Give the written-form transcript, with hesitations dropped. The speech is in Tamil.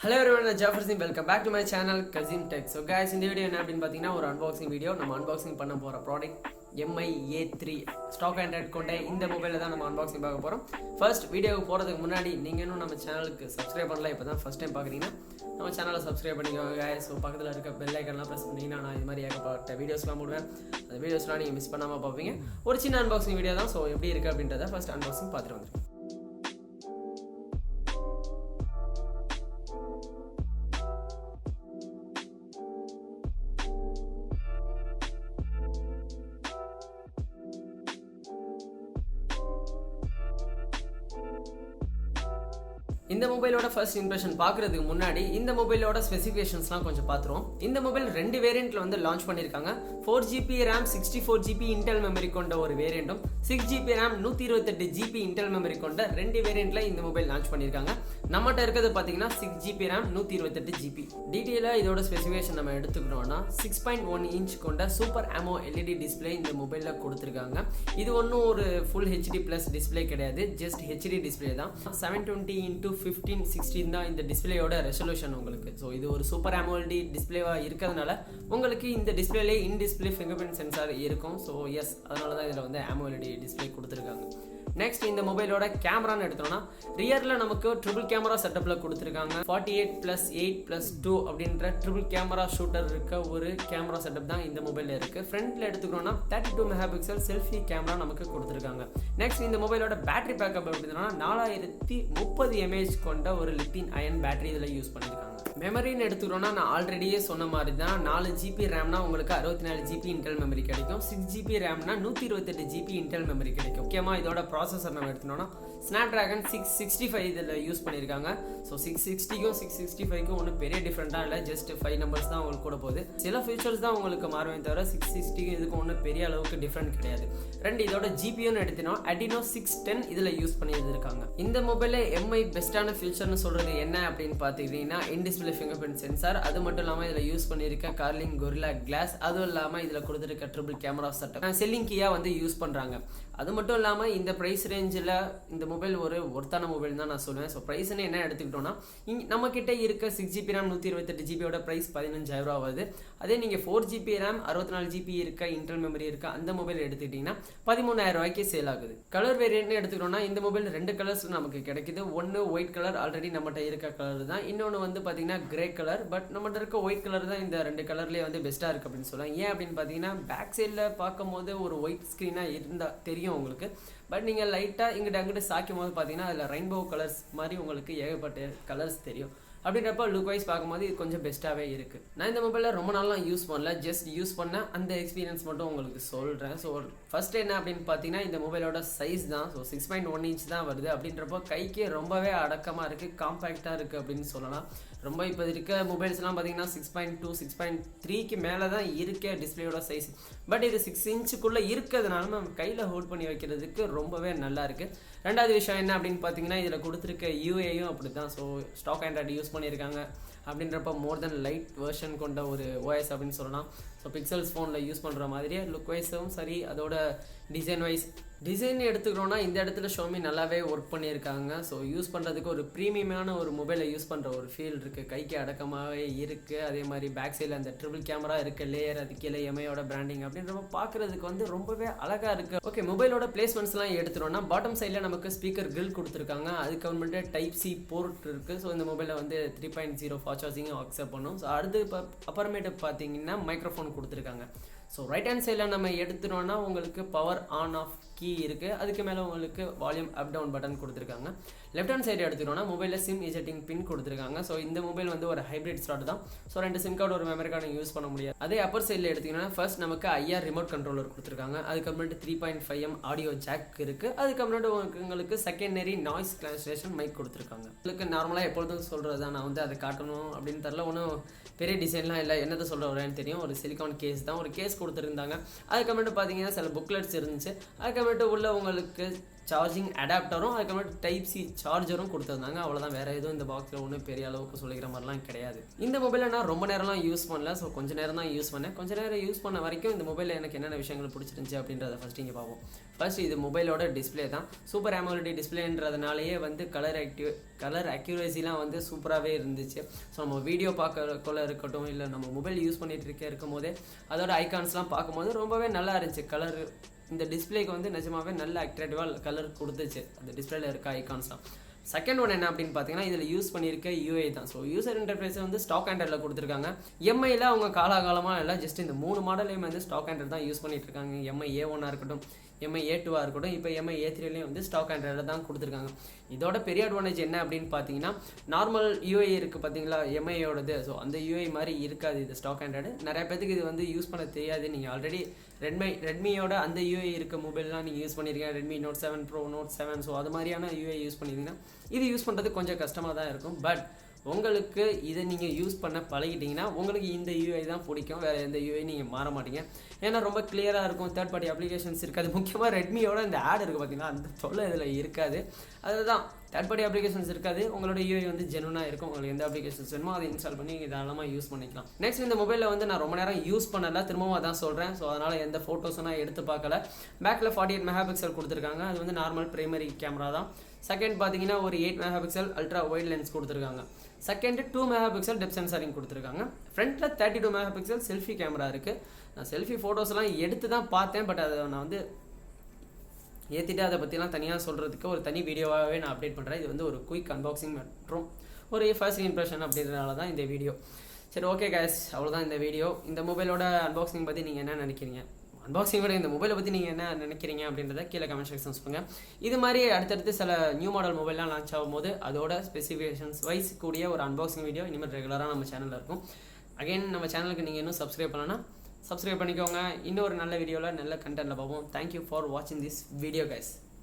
Hello everyone, I'm Kzim. Welcome back to my channel Kzim Tech. So guys, இந்த வீடியோ என்ன அப்படினு பாத்தீங்கன்னா ஒரு unboxing வீடியோ. நம்ம unboxing பண்ண போற product MI A3 stock Android கொண்ட இந்த மொபைலை தான் நம்ம unboxing பார்க்க போறோம். ஃபர்ஸ்ட் வீடியோக்கு போறதுக்கு முன்னாடி நீங்க இன்னும் நம்ம சேனலுக்கு subscribe பண்ணல இப்பதான் ஃபர்ஸ்ட் டைம் பாக்குறீங்கன்னா நம்ம சேனலை subscribe பண்ணிக்கோங்க guys. ஸோ பக்கத்துல இருக்க பெல் ஐகான்லாம் பிரஸ் பண்ணீங்கன்னா நான் இது மாதிரி ஏகப்பட்ட வீடியோஸ்லாம் போடுவேன். அந்த வீடியோஸ்லாம் நீங்க மிஸ் பண்ணாம பாப்பீங்க. ஒரு சின்ன unboxing வீடியோ தான். ஸோ எப்படி இருக்கு அப்படின்றத ஃபர்ஸ்ட் unboxing பார்த்துட்டு வந்துருங்க. இந்த மொபைலோட ஃபர்ஸ்ட் இம்ப்ரெஷன் பார்க்குறதுக்கு முன்னாடி இந்த மொபைலோட ஸ்பெசிஃபிகேஷன்ஸ்லாம் கொஞ்சம் பார்த்துருவோம். இந்த மொபைல் ரெண்டு வேரியண்ட்டில் வந்து லான்ச் பண்ணியிருக்காங்க. 4GB RAM 64GB Intel memory கொண்ட ஒரு வேரியண்ட்டும் 6GB RAM 128GB Intel memory கொண்ட ரெண்டு வேரியண்ட்டில் இந்த மொபைல் லான்ச் பண்ணியிருக்காங்க. நம்மகிட்ட இருக்கிறது பார்த்தீங்கன்னா 6GB RAM 128GB. டீட்டெயிலாக இதோட ஸ்பெசிஃபிகேஷன் நம்ம எடுத்துக்கிட்டோம்னா 6.1 இன்ச் கொண்ட சூப்பர் AMO LED டிஸ்பிளே இந்த மொபைலில் கொடுத்துருக்காங்க. இது ஒன்றும் ஒரு ஃபுல் HD ப்ளஸ் டிஸ்பிளே கிடையாது, ஜஸ்ட் HD டிஸ்பிளே தான். 720x1516 தான் இந்த டிஸ்பிளேயோட ரெசல்யூஷன் உங்களுக்கு. ஸோ இது ஒரு சூப்பர் AMOLED டிஸ்பிளேவாக இருக்கிறதுனால உங்களுக்கு இந்த டிஸ்பிளேலே in display fingerprint sensor இருக்கும். ஸோ எஸ், அதனால தான் இதில் வந்து AMOLED டிஸ்பிளே கொடுத்துருக்காங்க. நெக்ஸ்ட் இந்த மொபைலோட கேமரான்னு எடுத்தோம்னா ரியரில் நமக்கு ட்ரிபிள் கேமரா செட்டப்பில் கொடுத்துருக்காங்க. 48+8+2 அப்படின்ற ட்ரிபிள் கேமரா ஷூட்டர் இருக்க ஒரு கேமரா செட்டப் தான் இந்த மொபைலில் இருக்குது. ஃப்ரண்ட்டில் எடுத்துக்கணும்னா 32 மெகாபிக்சல் செல்ஃபி கேமரா நமக்கு கொடுத்துருக்காங்க. நெக்ஸ்ட் இந்த மொபைலோட பேட்டரி பேக்கப் அப்படின்னா 4030 mAh கொண்ட ஒரு லித்தியம் அயன் பேட்டரி இதில் யூஸ் பண்ணியிருக்காங்க. மெமரின்னு எடுத்துக்கிட்டோம்னா நான் ஆல்ரெடியே சொன்ன மாதிரி தான் 4GB ரேம்னா உங்களுக்கு 64GB இன்டெல் மெமரி கிடைக்கும். 6GB ரேம்னா 128GB இன்டெல் மெமரி கிடைக்கும். முக்கியமாக இதோட ப்ராசஸர் நம்ம எடுத்துனோம்னா Snapdragon 665 இதில் யூஸ் பண்ணியிருக்காங்க. ஸோ 660க்கும் 665க்கும் ஒன்றும் பெரிய டிஃப்ரெண்ட்டாக இல்லை, ஜஸ்ட் 5 நம்பர்ஸ் தான் உங்களுக்கு கூட போகுது. சில ஃபீச்சர்ஸ் தான் உங்களுக்கு மாறுவே தவிர 660க்கும் இதுக்கும் ஒன்றும் பெரிய அளவுக்கு டிஃப்ரெண்ட் கிடையாது. ரெண்டு இதோட ஜிபியூன்னு எடுத்தினோம் Adreno 610 இதில் யூஸ் பண்ணியிருக்காங்க. இந்த மொபைலில் MI பெஸ்ட்டான ஃபீச்சர்னு சொல்கிறது என்ன அப்படின்னு பார்த்துக்கிட்டிங்கன்னா இன் டிஸ்பிளே ஃபிங்கர் பிரிண்ட் சென்சார், அது மட்டும் இல்லாமல் இதில் யூஸ் பண்ணியிருக்க கார்லிங் கொரில்லா கிளாஸ், அதுவும் இல்லாமல் இதில் கொடுத்துருக்க ட்ரிபிள் கேமரா செட்டப் செல்லிங் கீயாக வந்து யூஸ் பண்ணுறாங்க. அது மட்டும் இல்லாமல் இந்த ப்ரைஸ் ரேஞ்சில் இந்த மொபைல் ஒரு ஒர்த்தான மொபைல் தான் நான் சொல்லுவேன். ஸோ ப்ரைஸ்ன்னு என்ன எடுத்துக்கிட்டோம்னா நம்மக்கிட்ட இருக்க 6GB RAM 128GB ப்ரைஸ் 15,000 ரூபா வருது. அதே நீங்கள் 4GB RAM 64GB இருக்க இன்டெல் மெமரி இருக்க அந்த மொபைல் எடுத்துக்கிட்டிங்கன்னா 13,000 ரூபாய்க்கு சேல் ஆகுது. கலர் வேரியன்ட்னு எடுத்துக்கிட்டோம்னா இந்த மொபைல் ரெண்டு கலர்ஸ் நமக்கு கிடைக்குது. ஒன்று ஒயிட் கலர், ஆல்ரெடி நம்மகிட்ட இருக்க கலர் தான். இன்னொன்று வந்து பார்த்தீங்கன்னா கிரே கலர். பட் நம்மகிட்ட இருக்க ஒயிட் கலர் தான் இந்த ரெண்டு கலர்லேயே வந்து பெஸ்ட்டாக இருக்குது அப்படின்னு சொல்லலாம். ஏன் அப்படின்னு பார்த்தீங்கன்னா பேக் சைடில் பார்க்கும்போது ஒரு ஒயிட் ஸ்க்ரீனாக இருந்தால் தெரியும் உங்களுக்கு. பட் நீங்கள் லைட்டாக இங்கிட்ட அங்கிட்ட சாய்க்கும் போது பார்த்தீங்கன்னா அதில் ரெயின்போ கலர்ஸ் மாதிரி உங்களுக்கு ஏகப்பட்ட கலர்ஸ் தெரியும். அப்படின்றப்ப லுக் வைஸ் பார்க்கும்போது இது கொஞ்சம் பெஸ்ட்டாகவே இருக்குது. நான் இந்த மொபைலில் ரொம்ப நாளாக யூஸ் பண்ணல, ஜஸ்ட் யூஸ் பண்ண அந்த எக்ஸ்பீரியன்ஸ் மட்டும் உங்களுக்கு சொல்கிறேன். ஸோ ஃபர்ஸ்ட் என்ன அப்படின்னு பார்த்தீங்கன்னா இந்த மொபைலோட சைஸ் தான். ஸோ 6.1 இன்ச் தான் வருது. அப்படின்றப்போ கைக்கு ரொம்பவே அடக்கமாக இருக்குது, காம்பேக்டாக இருக்குது அப்படின்னு சொல்லலாம். ரொம்ப இப்போ இருக்க மொபைல்ஸ்லாம் பார்த்தீங்கன்னா 6.2 6.3க்கு மேலே தான் இருக்கே டிஸ்பிளேயோட சைஸ். பட் இது 6 இன்ச்சுக்குள்ளே இருக்கிறதுனால நம்ம கையில் ஹோல்ட் பண்ணி வைக்கிறதுக்கு ரொம்பவே நல்லா இருக்குது. ரெண்டாவது விஷயம் என்ன அப்படின்னு பார்த்தீங்கன்னா இதில் கொடுத்துருக்க UIயும் அப்படி தான். ஸோ ஸ்டாக் ஆண்ட்ராய்டு யூஸ் பண்ணியிருக்காங்க அப்படின்றப்ப மோர் தென் லைட் வெர்ஷன் கொண்ட ஒரு OS அப்படின்னு சொல்லலாம். ஸோ பிக்சல்ஸ் ஃபோனில் யூஸ் பண்ணுற மாதிரியே லுக் வைஸும் சரி, அதோட டிசைன் எடுத்துக்கிறோன்னா இந்த இடத்துல ஷோமி நல்லாவே ஒர்க் பண்ணியிருக்காங்க. ஸோ யூஸ் பண்ணுறதுக்கு ஒரு ப்ரீமியமான ஒரு மொபைலை யூஸ் பண்ணுற ஒரு ஃபீல் இருக்குது, கைக்கு அடக்கமாகவே இருக்குது. அதே மாதிரி பேக் சைடில் அந்த ட்ரிபிள் கேமரா இருக்க லேயர், அது கீழே MIயோட பிராண்டிங் அப்படின்றப்ப பார்க்குறதுக்கு வந்து ரொம்பவே அழகாக இருக்குது. ஓகே, மொபைலோட பிளேஸ்மெண்ட்ஸ்லாம் எடுத்துட்டோம்னா பாட்டம் சைடில் நமக்கு ஸ்பீக்கர் கிரில் கொடுத்துருக்காங்க. அதுக்கு அப்புறமேட்டு Type-C போர்ட் இருக்குது. ஸோ இந்த மொபைலில் வந்து 3.0 ஃபாஸ்ட் சார்ஜிங்கும் அக்செப்ட் பண்ணும். ஸோ அடுத்து அப்புறமேட்டு பார்த்தீங்கன்னா மைக்ரோஃபோன் கொடுத்துருக்காங்க. ஸோ ரைட் ஹேண்ட் சைடில் நம்ம எடுத்துட்டோம்னா உங்களுக்கு பவர் ஆன் ஆஃப் கீ இருக்குது. அதுக்கு மேலே உங்களுக்கு வால்யூம் அப் டவுன் பட்டன் கொடுத்துருக்காங்க. லெஃப்ட் ஹேண்ட் சைடு எடுத்துக்கிட்டோம்னா மொபைலில் சிம் இஜெக்டிங் பின் கொடுத்துருக்காங்க. ஸோ இந்த மொபைல் வந்து ஒரு ஹைப்ரிட் ஸ்லாட் தான். ஸோ 2 சிம் கார்டு ஒரு மெமரி கார்டு யூஸ் பண்ண முடியாது. அதே அப்பர் சைடில் எடுத்திங்கன்னா ஃபர்ஸ்ட் நமக்கு IR ரிமோட் கண்ட்ரோலர் கொடுத்துருக்காங்க. அதுக்கப்புறமேட்டு 3.5mm ஆடியோ ஜாக் இருக்குது. அதுக்கப்புறமேட்டு உங்களுக்கு செகண்டரி நாய்ஸ் கேன்சலேஷன் மைக் கொடுத்துருக்காங்க. உங்களுக்கு நார்மலாக எப்பொழுதும் சொல்கிறது தான், நான் வந்து அதை காட்டணும் அப்படின்னு தெரில. ஒன்றும் பெரிய டிசைன்லாம் இல்லை, என்னத்தை சொல்கிறேன்னு தெரியும். ஒரு சிலிக்கான் கேஸ் தான், ஒரு கேஸ் கொடுத்துருந்தாங்க. அதுக்கப்புறமேட்டு பார்த்தீங்கன்னா சில புக்லெட்ஸ் இருந்துச்சு. அதுக்கப்புறமேட்டு உள்ள உங்களுக்கு சார்ஜிங் அடாப்டரும் அதுக்கப்புறம் டைப் சி சார்ஜரும் கொடுத்துருந்தாங்க. அவ்வளோதான், வேறு எதுவும் இந்த பாக்ஸில் ஒன்றும் பெரிய அளவுக்கு சொல்லிக்கிற மாதிரிலாம் கிடையாது. இந்த மொபைலை நான் ரொம்ப நேரம்லாம் யூஸ் பண்ணல. ஸோ கொஞ்சம் நேரம் தான் யூஸ் பண்ணேன். கொஞ்சம் நேரம் யூஸ் பண்ண வரைக்கும் இந்த மொபைலில் எனக்கு என்னென்ன விஷயங்கள் பிடிச்சிருந்துச்சி அப்படின்றத ஃபஸ்ட் இங்கே பார்ப்போம். ஃபர்ஸ்ட் இது மொபைலோட டிஸ்பிளே தான். சூப்பர் AMOLED டிஸ்பிளேன்றதுனாலேயே வந்து கலர் அக்யூரேசிலாம் வந்து சூப்பராகவே இருந்துச்சு. ஸோ நம்ம வீடியோ பார்க்கக்குள்ள இருக்கட்டும், இல்லை நம்ம மொபைல் யூஸ் பண்ணிட்டு இருக்கும் போதே அதோட ஐகான்ஸ்லாம் பார்க்கும்போது ரொம்பவே நல்லா இருந்துச்சு. கலர் இந்த டிஸ்பிளேக்கு வந்து நிஜமாவே நல்ல அட்ராக்டிவாக கலர் கொடுத்துச்சு அந்த டிஸ்பிளேல இருக்க ஐகான்ஸ்லாம். செகண்ட் ஒன் என்ன அப்படின்னு பார்த்தீங்கன்னா, இதில் யூஸ் பண்ணியிருக்க யூஐ தான். ஸோ யூசர் இன்டர்ஃபேஸை வந்து ஸ்டாக் ஆண்ட்ராய்டில் கொடுத்துருக்காங்க. எம்ஐயில் அவங்க காலகாலமாக இல்லை, ஜஸ்ட் இந்த 3 மாடலையும் வந்து ஸ்டாக் ஆண்ட்ராய்டு தான் யூஸ் பண்ணிட்டு இருக்காங்க. எம்ஐ A1 இருக்கட்டும், எம்ஐ A2 இருக்கட்டும், இப்போ எம்ஐ A3லையும் வந்து ஸ்டாக் ஆண்ட்ராய்டில் தான் கொடுத்துருக்காங்க. இதோட பெரிய அட்வான்டேஜ் என்ன அப்படின்னு பார்த்தீங்கன்னா, நார்மல் யூஐ இருக்குது பார்த்தீங்களா எம்ஐயோடது. ஸோ அந்த யூஐ மாதிரி இருக்காது இது ஸ்டாக் ஆண்ட்ராய்டு. நிறைய பேருக்கு இது வந்து யூஸ் பண்ண தெரியாது. நீங்கள் ஆல்ரெடி ரெட்மியோட அந்த யூஐ இருக்க மொபைல்லாம் நீங்கள் யூஸ் பண்ணியிருக்கீங்க, Redmi Note 7 Pro, Note 7. So அது மாதிரியான யூஐ யூஸ் பண்ணியிருந்தீங்கன்னா இது யூஸ் பண்ணுறது கொஞ்சம் கஷ்டமாக தான் இருக்கும். பட் உங்களுக்கு இதை நீங்கள் யூஸ் பண்ண பழகிட்டிங்கன்னா உங்களுக்கு இந்த யூஐ தான் பிடிக்கும். வேறு எந்த யூஐ நீங்கள் மாற மாட்டீங்க. ஏன்னா ரொம்ப கிளியராக இருக்கும், தேர்ட் பார்ட்டி அப்ளிகேஷன்ஸ் இருக்காது. முக்கியமாக ரெட்மியோட இந்த ஆட் இருக்குது பார்த்தீங்கன்னா, அந்த தொல்லை இதில் இருக்காது. அதுதான் தேர்ட் பார்ட்டி அப்ளிகேஷன்ஸ் இருக்காது. உங்களோட யூஐ வந்து ஜெனுவனாக இருக்கும். உங்களுக்கு எந்த அப்ளிகேஷன்ஸ் வேணுமோ அதை இன்ஸ்டால் பண்ணி தாராளமாக யூஸ் பண்ணிக்கலாம். நெக்ஸ்ட் இந்த மொபைலில் வந்து நான் ரொம்ப நேரம் யூஸ் பண்ணல, திரும்பவும் அதான் சொல்கிறேன். ஸோ அதனால் எந்த ஃபோட்டோஸும் நான் எடுத்து பார்க்கல. பேக்கில் 48 மெகாபிக்சல் கொடுத்துருக்காங்க. அது வந்து நார்மல் பிரைமரி கேமரா தான். செகண்ட் பார்த்தீங்கன்னா ஒரு 8 மெகாபிக்சல் அல்ட்ரா வைட் லென்ஸ் கொடுத்துருக்காங்க. செகண்ட் 2 மெகாபிக்சல் டெப்த் சென்சாரிங் கொடுத்துருக்காங்க. ஃப்ரண்ட்டில் 32 மெகாபிக்சல் செல்ஃபி கேமரா இருக்குது. நான் செல்ஃபி ஃபோட்டோஸ்லாம் எடுத்து தான் பார்த்தேன். பட் அதை நான் வந்து ஏற்றிட்டு அதை பற்றிலாம் தனியாக சொல்கிறதுக்கு ஒரு தனி வீடியோவாகவே நான் அப்டேட் பண்ணுறேன். இது வந்து ஒரு குயிக் அன்பாக்சிங் மற்றும் ஒரு ஃபர்ஸ்ட் இம்ப்ரெஷன் அப்படின்றனால தான் இந்த வீடியோ. சரி, ஓகே கைஸ், அவ்வளோதான் இந்த வீடியோ. இந்த மொபைலோட அன்பாக்சிங் பற்றி நீங்கள் என்ன நினைக்கிறீங்க? அன்பாக்சிங்கோட இந்த மொபைலை பற்றி நீங்கள் என்ன நினைக்கிறீங்க அப்படின்றத கீழே கமெண்ட் செக்ஷன்ஸ் சொல்லுங்கள். இது மாதிரி அடுத்தடுத்து சில நியூ மாடல் மொபைல்லாம் லான்ச் ஆகும்போது அதோட ஸ்பெசிஃபிகேஷன்ஸ் வைஸ் கூடிய ஒரு அன்பாக்சிங் வீடியோ இனிமேல் ரெகுலராக நம்ம சேனலில் இருக்கும். அகைன் நம்ம சேனலுக்கு நீங்கள் இன்னும் சப்ஸ்கிரைப் பண்ணலன்னா சப்ஸ்கிரைப் பண்ணிக்கோங்க. இன்னொரு நல்ல வீடியோவில் நல்ல கண்டென்ட்டில் பார்ப்போம். தேங்க்யூ ஃபார் வாட்சிங் திஸ் வீடியோ கைஸ்.